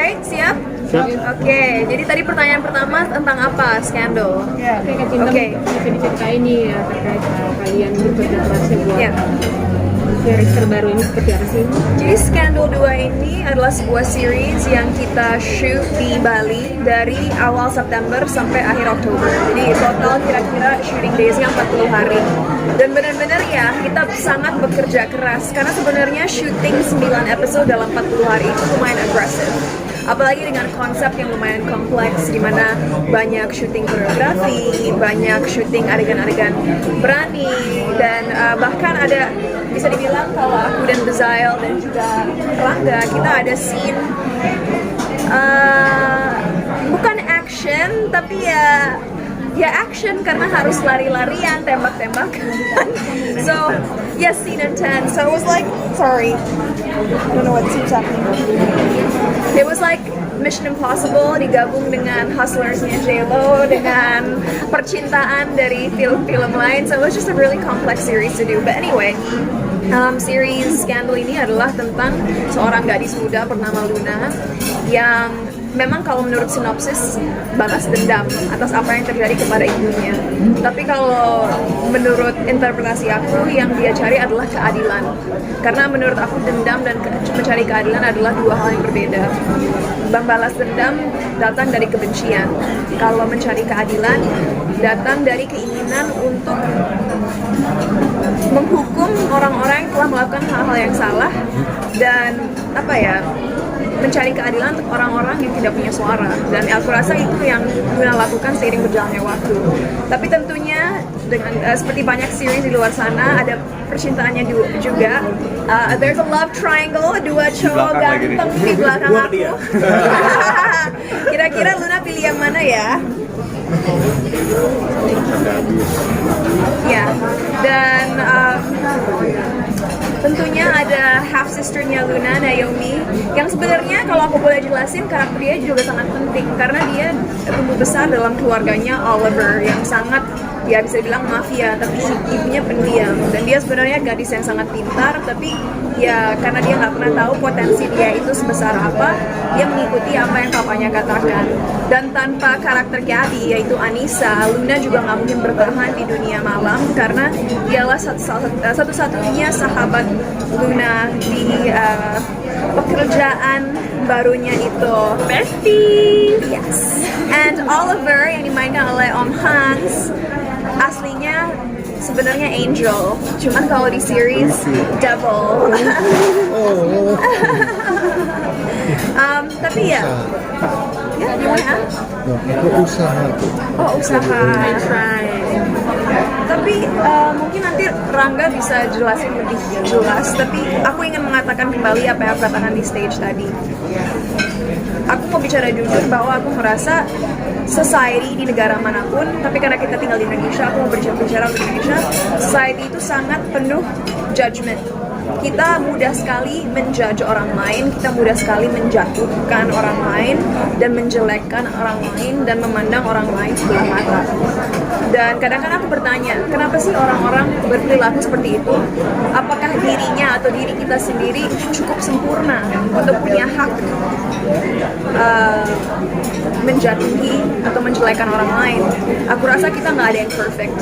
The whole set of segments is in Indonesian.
Alright, siap? Siap. Oke, jadi tadi pertanyaan pertama tentang apa? Skandal. Oke, Kak Cinta Oke. bisa diceritain nih ya terkait kalian bekerja kerasnya buat Ya. series terbaru ini seperti apa sih? Jadi Scandal 2 ini adalah sebuah series yang kita shoot di Bali dari awal September sampai akhir Oktober. Jadi total kira-kira shooting days-nya 40 hari. Dan benar-benar ya kita sangat bekerja keras karena sebenarnya shooting 9 episode dalam 40 hari itu lumayan agresif. Apalagi dengan konsep yang lumayan kompleks di mana banyak syuting koreografi, banyak syuting adegan-adegan berani dan bahkan ada bisa dibilang kalau aku dan Bezail dan juga Rangga kita ada scene bukan action tapi ya action karena harus lari-larian, tembak-tembakan. So, yes, scene intense. So it was like, sorry, I don't know what keeps happening. It was like Mission Impossible digabung dengan Hustlers-nya J-Lo dengan percintaan dari film-film lain. So it was just a really complex series to do. But anyway, series Scandal ini adalah tentang seorang gadis muda bernama Luna yang memang kalau menurut sinopsis balas dendam atas apa yang terjadi kepada ibunya. Tapi kalau menurut interpretasi aku yang dia cari adalah keadilan. Karena menurut aku dendam dan mencari keadilan adalah dua hal yang berbeda. Membalas dendam datang dari kebencian. Kalau mencari keadilan datang dari keinginan untuk menghukum orang-orang yang telah melakukan hal-hal yang salah dan mencari keadilan untuk orang-orang yang tidak punya suara. Dan aku rasa itu yang Luna lakukan seiring berjalannya waktu. Tapi tentunya dengan seperti banyak series di luar sana ada percintaannya juga. There's a love triangle, dua cowok ganteng di belakang aku. Kira-kira Luna pilih yang mana ya? Ya, dan tentunya ada half sisternya Luna, Naomi, yang sebenarnya kalau aku boleh jelasin karakter dia juga sangat penting karena dia tumbuh besar dalam keluarganya Oliver yang sangat ya bisa dibilang mafia, tapi ibunya pendiam dan dia sebenarnya gadis yang sangat pintar, tapi ya karena dia nggak pernah tahu potensi dia itu sebesar apa, dia mengikuti apa yang papanya katakan. Dan tanpa karakter Gabby yaitu Anissa, Luna juga nggak mungkin bertahan di dunia malam karena dialah satu-satunya sahabat Luna di pekerjaan barunya itu. Bestie! Yes. And Oliver yang dimainkan oleh Om Hans aslinya sebenarnya Angel, cuman kalau di series Devil. Tapi ya gimana? Aku usaha tuh. Oh usaha. I try. Tapi mungkin nanti Rangga bisa jelasin lebih jelas. Tapi aku ingin mengatakan kembali apa yang aku katakan di stage tadi. Aku mau bicara jujur bahwa aku merasa society di negara manapun, tapi karena kita tinggal di Indonesia, aku mau bicara untuk Indonesia, society itu sangat penuh judgment. Kita mudah sekali menjudge orang lain, kita mudah sekali menjatuhkan orang lain dan menjelekkan orang lain dan memandang orang lain sebelah mata. Dan kadang-kadang aku bertanya, kenapa sih orang-orang berperilaku seperti itu? Apakah dirinya atau diri kita sendiri cukup sempurna untuk punya hak menjatuhi atau menjelekan orang lain? Aku rasa kita nggak ada yang perfect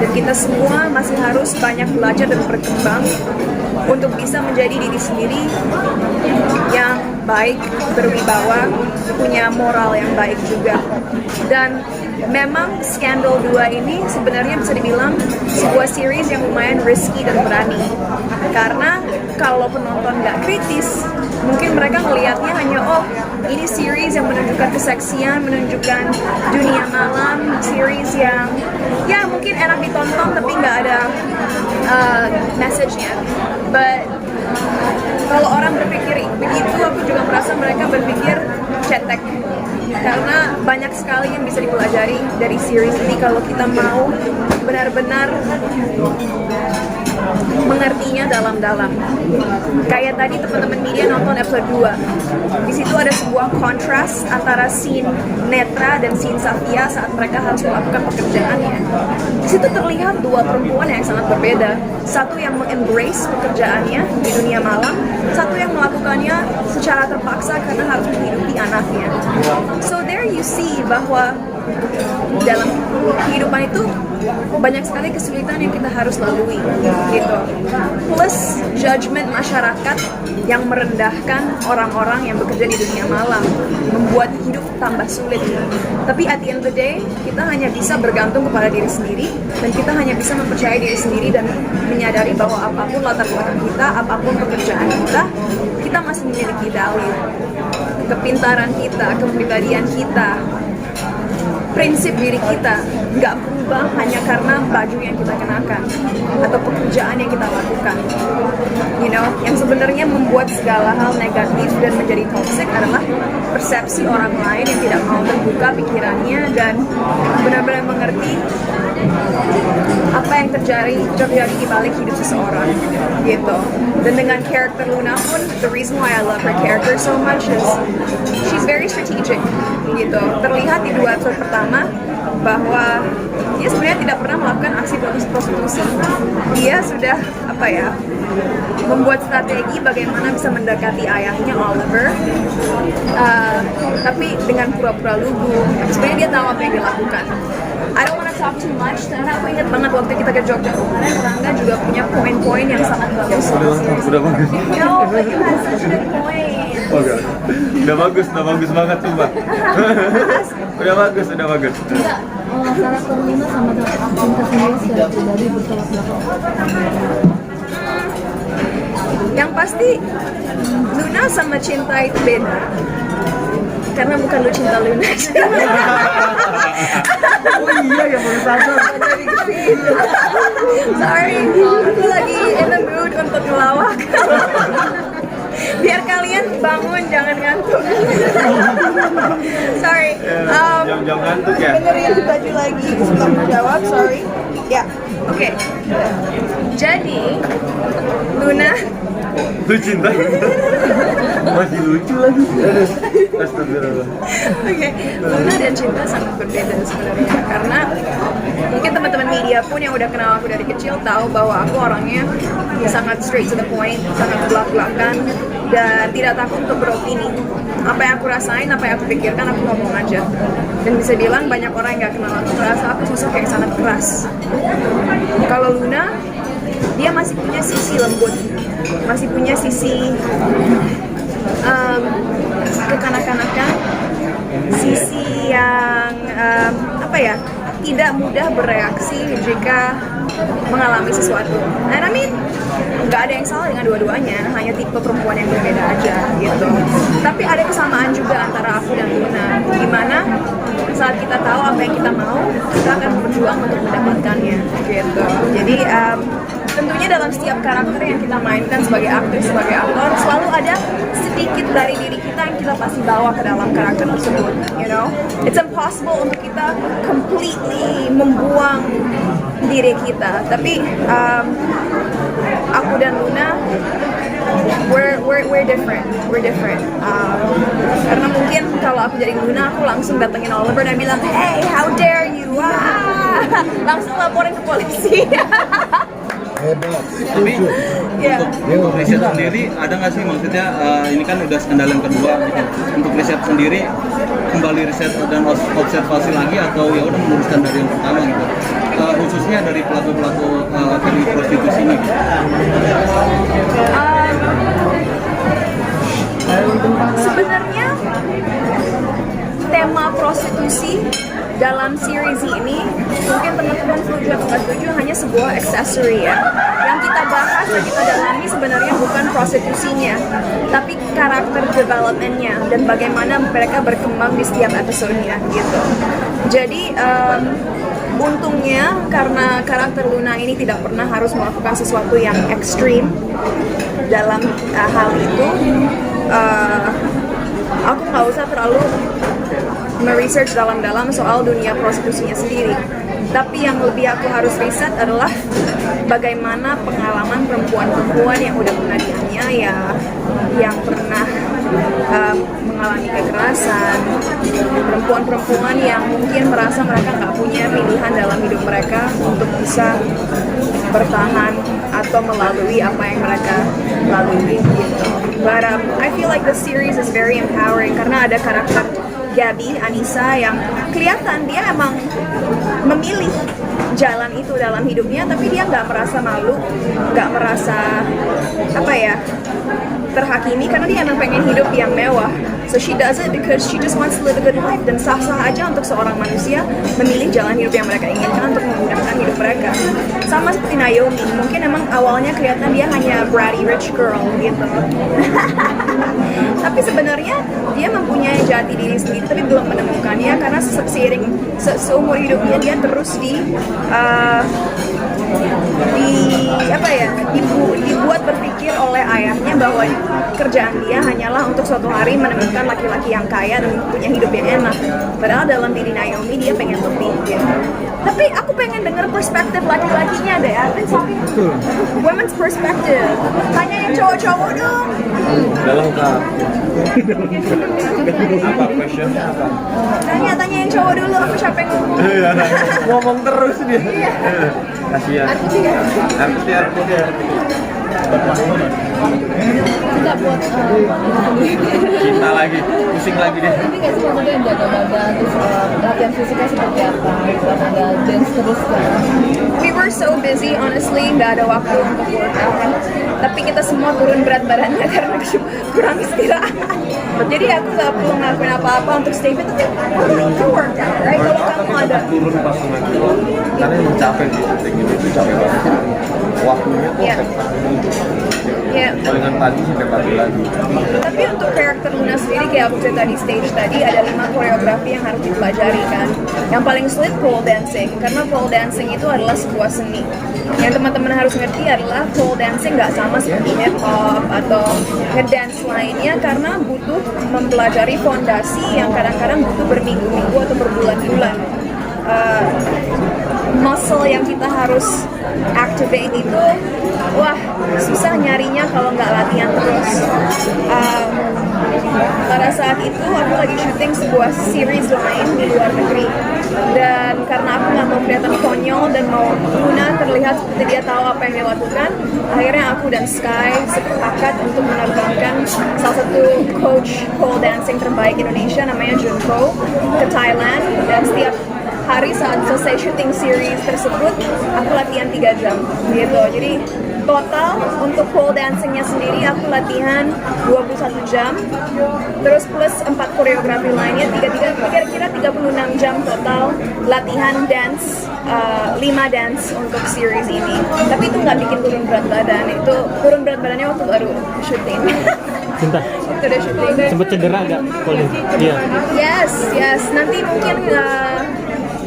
dan kita semua masih harus banyak belajar dan berkembang untuk bisa menjadi diri sendiri yang baik, berwibawa, punya moral yang baik juga. Dan memang Scandal 2 ini sebenarnya bisa dibilang sebuah series yang lumayan risky dan berani. Karena kalau penonton nggak kritis, mungkin mereka ngelihatnya hanya ini series yang menunjukkan keseksian, menunjukkan dunia malam, series yang ya mungkin enak ditonton tapi nggak ada message-nya. But kalau orang berpikir begitu, aku juga merasa mereka berpikir cetek. Karena banyak sekali yang bisa dipelajari dari series ini kalau kita mau benar-benar mengertinya dalam-dalam. Kayak tadi teman-teman media nonton episode 2. Di situ ada sebuah kontras antara scene Netra dan scene Safia saat mereka harus melakukan pekerjaannya. Di situ terlihat dua perempuan yang sangat berbeda. Satu yang mengembrace pekerjaannya di dunia malam, satu yang melakukannya secara terpaksa karena harus menghidupi prosesnya. So there you see bahwa dalam kehidupan itu banyak sekali kesulitan yang kita harus lalui gitu. Plus judgment masyarakat yang merendahkan orang-orang yang bekerja di dunia malam membuat hidup tambah sulit. Tapi at the end of the day, kita hanya bisa bergantung kepada diri sendiri dan kita hanya bisa mempercayai diri sendiri dan menyadari bahwa apapun latar belakang kita, apapun pekerjaan kita, kita masih memiliki value. Kepintaran kita, kepribadian kita, prinsip diri kita nggak berubah hanya karena baju yang kita kenakan atau pekerjaan yang kita lakukan. You know, yang sebenarnya membuat segala hal negatif dan menjadi toxic adalah persepsi orang lain yang tidak mau terbuka pikirannya dan benar-benar mengerti apa yang terjadi di balik hidup seseorang gitu. Dan dengan karakter Luna pun, the reason why I love her character so much is she's very strategic gitu. Terlihat di 2 episode pertama bahwa dia sebenarnya tidak pernah melakukan aksi prostitusi. Dia sudah membuat strategi bagaimana bisa mendekati ayahnya Oliver, tapi dengan pura-pura lugu. Sebenarnya dia tahu apa yang dilakukan. I don't want to talk too much karena aku ingat banget waktu kita ke Jogja kemarin, Rangga juga punya poin-poin yang sangat bagus. Udah bagus. No, but you had such good point. Oke. Udah bagus banget tuh, Mbak. udah bagus. Enggak, karakter Luna sama Cinta sendiri secara pribadi bertolak belakang. Yang pasti Luna sama Cinta itu beda. Karena bukan lu cinta Luna. Oh iya ya, baru sadar. Sorry, aku lagi in the mood untuk ngelawak. Biar kalian bangun, jangan ngantuk. Sorry. Jam ngantuk ya. Benerin baju lagi sebelum menjawab, sorry. Ya, oke. Jadi, Luna Lu cinta? Masih lucu lagi. Astagfirullah. Oke, Luna dan Cinta sangat berbeda sebenarnya karena mungkin teman-teman media pun yang udah kenal aku dari kecil tahu bahwa aku orangnya sangat straight to the point, sangat belak-belakan dan tidak takut untuk beropini. Apa yang aku rasain, apa yang aku pikirkan, aku ngomong aja. Dan bisa bilang banyak orang yang gak kenal aku merasa aku sosok yang sangat keras. Kalau Luna, dia masih punya sisi lembut, masih punya sisi kekanak-kanakan, sisi yang tidak mudah bereaksi jika mengalami sesuatu. And I mean, nggak ada yang salah dengan dua-duanya, hanya tipe perempuan yang berbeda aja gitu. Tapi ada kesamaan juga antara aku dan Luna, dimana saat kita tahu apa yang kita mau, kita akan berjuang untuk mendapatkannya gitu. Jadi tentunya dalam setiap karakter yang kita mainkan sebagai aktris, sebagai aktor, selalu ada sedikit dari diri kita yang kita pasti bawa ke dalam karakter tersebut, you know. It's impossible untuk kita completely membuang diri kita. Tapi aku dan Luna, we're different. Karena mungkin kalau aku jadi Luna, aku langsung datengin Oliver dan bilang, hey, how dare you? Langsung laporin ke polisi. Hebat. Tapi Ya. untuk riset sendiri ada nggak sih, maksudnya ini kan udah skandal yang kedua gitu. Untuk riset sendiri kembali riset dan observasi lagi atau ya udah meneruskan dari yang pertama gitu, khususnya dari pelaku-pelaku dari prostitusi ini gitu. Sebenarnya tema prostitusi dalam series ini mungkin teman-teman setuju atau nggak setuju hanya sebuah accessory ya. Yang kita bahas dan kita dalami sebenarnya bukan prostitusinya, tapi karakter developmentnya dan bagaimana mereka berkembang di setiap episodenya gitu. Jadi untungnya karena karakter Luna ini tidak pernah harus melakukan sesuatu yang ekstrim dalam hal itu, aku nggak usah terlalu meresearch dalam-dalam soal dunia prostitusinya sendiri. Tapi yang lebih aku harus riset adalah bagaimana pengalaman perempuan-perempuan yang udah pernah dianiaya, yang pernah mengalami kekerasan, perempuan-perempuan yang mungkin merasa mereka nggak punya pilihan dalam hidup mereka untuk bisa bertahan atau melalui apa yang mereka lalui gitu. But I feel like the series is very empowering karena ada karakter Gabby, Anissa yang kelihatan dia emang memilih jalan itu dalam hidupnya, tapi dia nggak merasa malu, nggak merasa apa ya terhakimi karena dia emang pengen hidup yang mewah. So she does it because she just wants to live a good life, dan sah-sah aja untuk seorang manusia memilih jalan hidup yang mereka inginkan untuk memudahkan hidup mereka. Sama seperti Naomi, mungkin emang awalnya kelihatan dia hanya bratty rich girl gitu. Tapi sebenarnya dia mempunyai jati diri sendiri tapi belum menemukannya karena seumur hidupnya dia terus dibuat berpikir oleh ayahnya bahwa kerjaan dia hanyalah untuk suatu hari menemukan laki-laki yang kaya dan punya hidup yang enak. Padahal dalam diri Naomi dia pengen lebih gitu. Tapi aku pengen denger perspektif laki-lakinya deh. I've been talking women's perspective. Tanya yang cowok-cowok dong. Dalam kak. Apa questionnya apa? Tanya yang cowok dulu, aku capek ngomong. Ngomong terus dia. Kasihan. Artis dia. Kita buat Cinta lagi, pusing lagi deh. ini nggak sih maksudnya yang jaga badan terus latihan fisiknya seperti apa? Buat ada dance terus kan? We were so busy, honestly, nggak ada waktu untuk workout. Tapi kita semua turun berat badannya karena kurang istirahat. Jadi aku nggak perlu ngelakuin apa-apa untuk stay fit. Tapi aku workout, right? Kalau kamu ada. Turun pas lagi. Karena emang capek sih, syuting itu capek banget. Waktunya tuh Iya. Iya. palingan pagi sampai pagi lagi. Tapi untuk karakter Luna sendiri, kayak aku cerita di stage tadi, ada 5 koreografi yang harus dipelajari kan. Yang paling sulit pole dancing, karena pole dancing itu adalah sebuah seni. Yang teman-teman harus ngerti adalah pole dancing nggak sama seperti hip hop atau ngedance lainnya, karena butuh mempelajari fondasi yang kadang-kadang butuh berminggu-minggu atau berbulan-bulan. Muscle yang kita harus activate itu, wah susah nyarinya kalau nggak latihan terus. Pada saat itu aku lagi syuting sebuah series lain di luar negeri, dan karena aku nggak mau kelihatan konyol dan mau Luna terlihat seperti dia tahu apa yang dia lakukan, akhirnya aku dan Sky sepakat untuk menerbangkan salah satu coach pole dancing terbaik Indonesia namanya Junko ke Thailand, dan setiap hari saat selesai syuting series tersebut aku latihan 3 jam gitu. Jadi total untuk pole dancingnya sendiri aku latihan 21 jam, terus plus 4 koreografi lainnya, kira-kira 36 jam total latihan dance, 5 dance untuk series ini. Tapi itu nggak bikin turun berat badan, itu turun berat badannya waktu baru syuting. Cinta, Waktu udah syuting. sempet cedera gak? Iya. Yes, nanti mungkin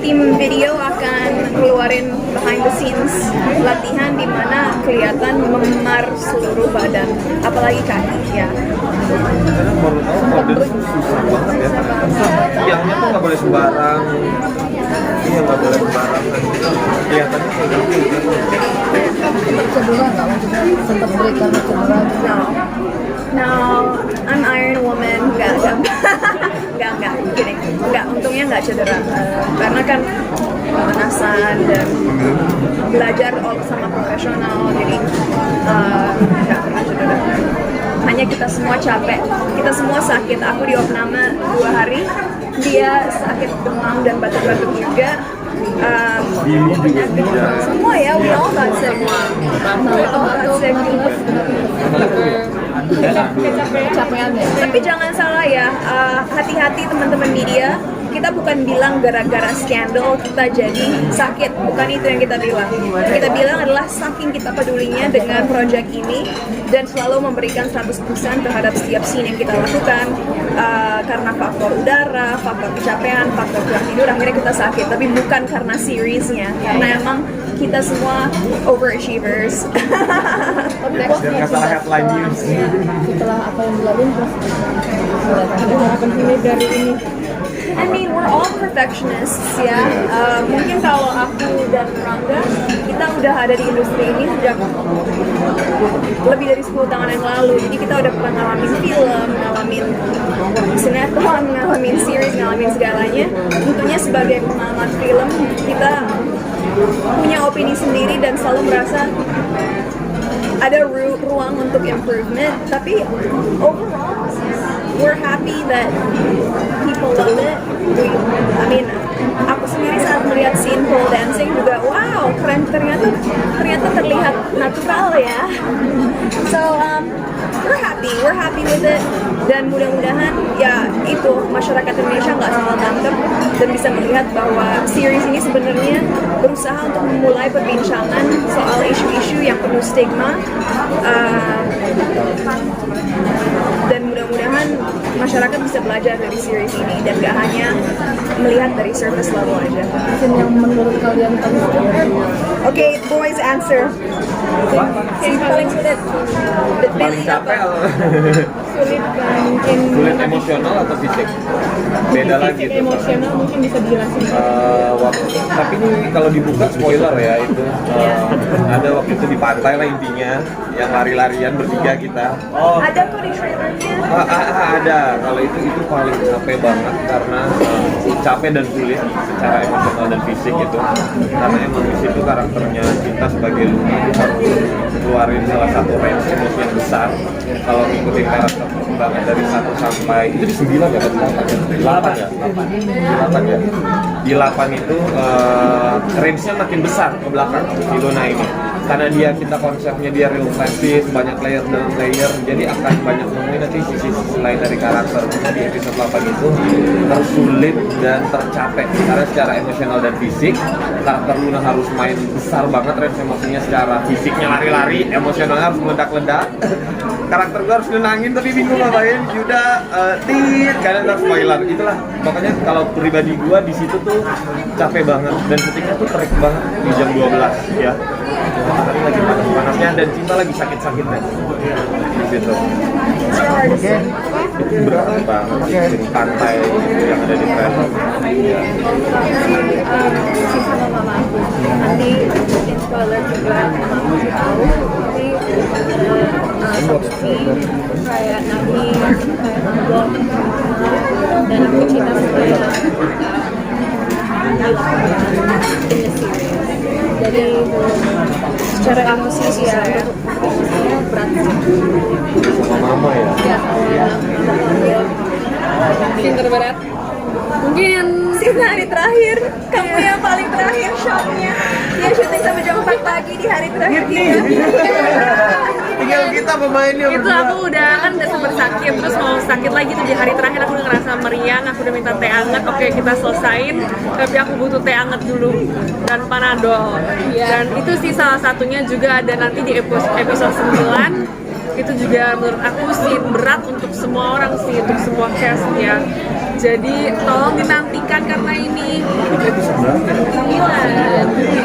tim video akan keluarin behind the scenes latihan di mana kelihatan memar seluruh badan, apalagi kaki ya. Karena baru tahu kalau dia susah banget ya. Tiangnya tuh nggak boleh sembarang. Iya nggak boleh sembarangan. Kelihatannya kayak gitu. Sempat cedera nggak? Maksudnya sempat break karena cedera gitu? No, I'm Iron Woman, enggak, kidding. Enggak, untungnya enggak cedera. Karena kan pemanasan dan belajar sama profesional, jadi enggak pernah cedera. Hanya kita semua capek, kita semua sakit. Aku di opname 2 hari, dia sakit demam dan batuk-batuk juga. Semua ya, we all got sick. Kecapean ya? Tapi jangan salah ya, hati-hati teman-teman media. Kita bukan bilang gara-gara skandal kita jadi sakit, bukan itu yang kita bilang. Yang kita bilang adalah saking kita pedulinya dengan project ini dan selalu memberikan 100% terhadap setiap scene yang kita lakukan. Karena faktor udara, faktor kecapean, faktor kurang tidur, akhirnya kita sakit. Tapi bukan karena seriesnya, karena emang kita semua overachievers. Biar nggak salah headline news. Setelah apa yang dilalui terus ada harapan pilih dari ini. I mean, we're all perfectionists ya. Mungkin kalau aku dan Rangga, kita udah ada di industri ini sejak lebih dari 10 tahun yang lalu. Jadi kita udah pernah ngalamin film, ngalamin sinetron, ngalamin series, ngalamin segalanya. Tentunya sebagai pengamat film, kita punya opini sendiri dan selalu merasa ada ruang untuk improvement, tapi overall we're happy that people love it. I mean, aku sendiri saat melihat scene pole dancing juga, wow, keren, ternyata terlihat natural ya. So we're happy with it, dan mudah-mudahan ya itu masyarakat Indonesia nggak salah tangkap dan bisa melihat bahwa series ini sebenarnya berusaha untuk memulai perbincangan soal isu-isu yang penuh stigma, dan mudah-mudahan masyarakat bisa belajar dari series ini dan gak hanya melihat dari surface level aja. Scene yang menurut kalian paling sulit? Okay, boys answer. Yang paling sulit. Paling capek Sulit kan mungkin sulit emosional atau fisik? Beda lagi tuh. emosional mungkin bisa dijelasin. Tapi ini kalau dibuka spoiler ya itu ada waktu itu di pantai lah intinya yang lari-larian bertiga kita. Ada kok di trailernya. Ada. Kalau itu paling capek banget karena capek dan sulit secara emosional dan fisik itu. Karena emang di situ karakternya Cinta sebagai Luna itu harus keluarin salah satu range emosi yang besar. Kalau ngikutin karakter perkembangan dari 1 sampai itu di 9 ya, di 8 ya. Di 8 itu range-nya makin besar ke belakang di Luna ini. Karena kita konsepnya dia real fantasy, banyak layer dalam layer, jadi akan banyak nemuin nanti sisi lain dari karakter. Di episode 8 itu harus sulit dan tercapai karena secara emosional dan fisik karakter Luna harus main besar banget range emosinya, secara fisiknya lari-lari, emosionalnya harus meledak-ledak. Karakter gue harus nenangin tapi bingung ngapain. Yuda karena ntar spoiler. Itulah makanya kalau pribadi gue di situ tuh capek banget dan ketika tuh terik banget di jam 12 ya. Matahari lagi panas-panasnya dan Cinta lagi sakit-sakitnya di situ. Itu berat banget di pantai yang ada di trailer. Ya. Sisa mama aku nanti in spoiler juga mama masih tahu, tapi seperti kayak Nabi, kayak Anggok, dan aku cinta supaya jadi secara emosi sih ya berat Sama mama ya. scene terberat mungkin Scene hari terakhir, kamu yang paling terakhir shotnya. Dia syuting sampai jam 4 pagi di hari terakhir kita. Tinggal kita pemainnya Itu aku udah sempet sakit, terus mau sakit lagi tuh di hari terakhir. Aku udah ngerasa meriang, aku udah minta teh anget. Oke, kita selesain, tapi aku butuh teh anget dulu dan panadol. Dan itu sih salah satunya juga ada nanti di episode 9. Itu juga menurut aku scene berat untuk semua orang sih, untuk semua cast ya. Jadi tolong dinantikan karena ini 9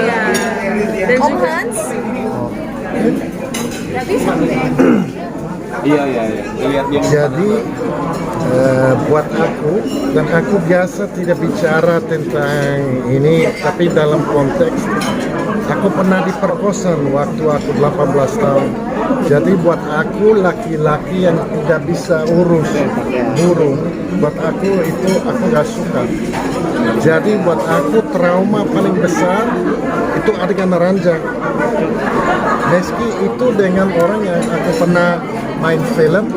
ya. Dan Om juga Hans, Iya. Lihat dia. Jadi buat aku, dan aku biasa tidak bicara tentang ini, tapi dalam konteks aku pernah diperkosa waktu aku 18 tahun. Jadi buat aku laki-laki yang tidak bisa urus burung, buat aku itu aku gak suka. Jadi buat aku trauma paling besar itu adegan ranjang. Meski itu dengan orang yang aku pernah main film,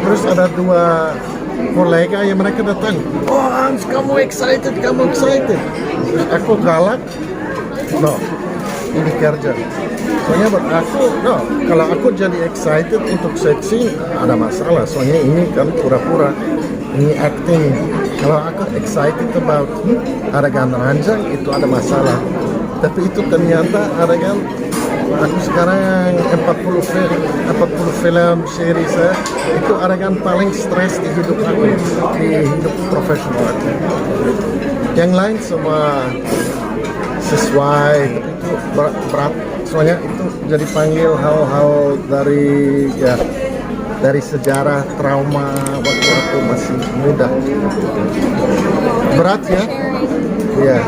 terus ada 2 kolega yang mereka datang, oh Hans kamu excited. Terus aku galak, no, ini kerja. Soalnya buat aku, no, kalau aku jadi excited untuk seksi ada masalah. Soalnya ini kan pura-pura, ini acting. Kalau aku excited about adegan ranjang itu ada masalah. Tapi itu ternyata adegan aku sekarang 40 film series itu adegan paling stres di hidup aku, di hidup profesional aku. Yang lain semua sesuai, tapi itu berat. Soalnya itu jadi panggil hal-hal dari sejarah trauma waktu aku masih muda. Berat ya? Iya.